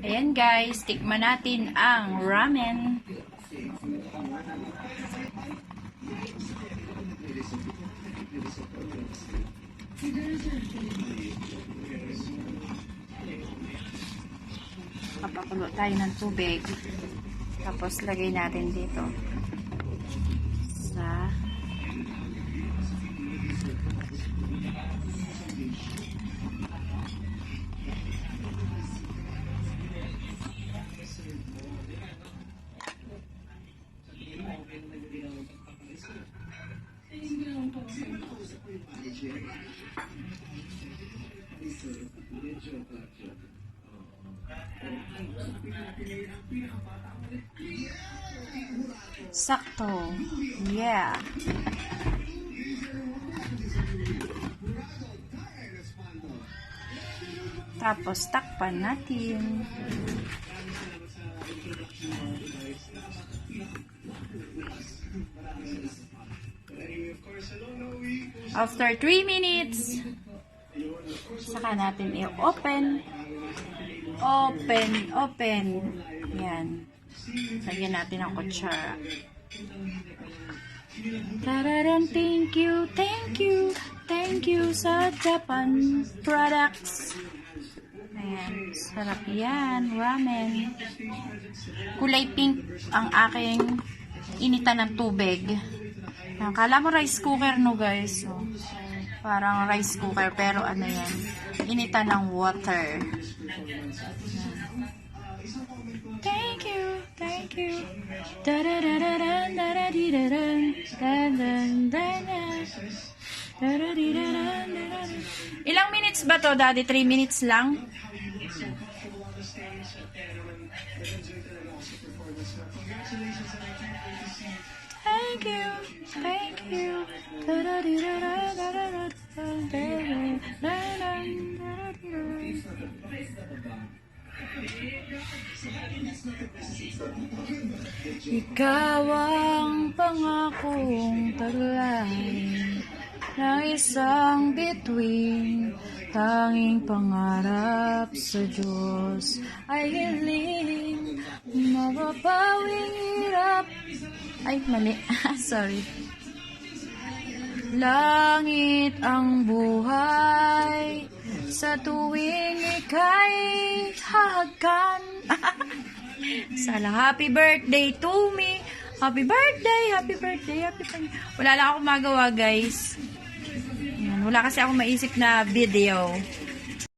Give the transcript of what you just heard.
Ayan guys, tikman natin ang ramen. Papakulo tayo ng tubig. Tapos lagay natin dito. Sa sakto. Yeah. Tapos takpan natin. After 3 minutes, saka natin i-open. Open. Yan. Lagyan natin ang kutsara. Tararan, thank you sa Japan products. Ayan, sarap yan, ramen. Kulay pink ang aking initan ng tubig. Kala mo rice cooker no guys. So, parang rice cooker pero ano yan, initan ng water. Thank you. Ilang minutes ba to, Daddy? 3 minutes lang? Thank you. Ikaw ang pangakong taglay ng isang bituin, tanging pangarap sa Diyos ay hiling mababawing hirap. Ay, mali. Sorry. Langit ang buhay sa tuwing ika'y hahagkan. Sala, happy birthday to me. Happy birthday. Wala lang ako magawa, guys. Wala kasi ako maisip na video.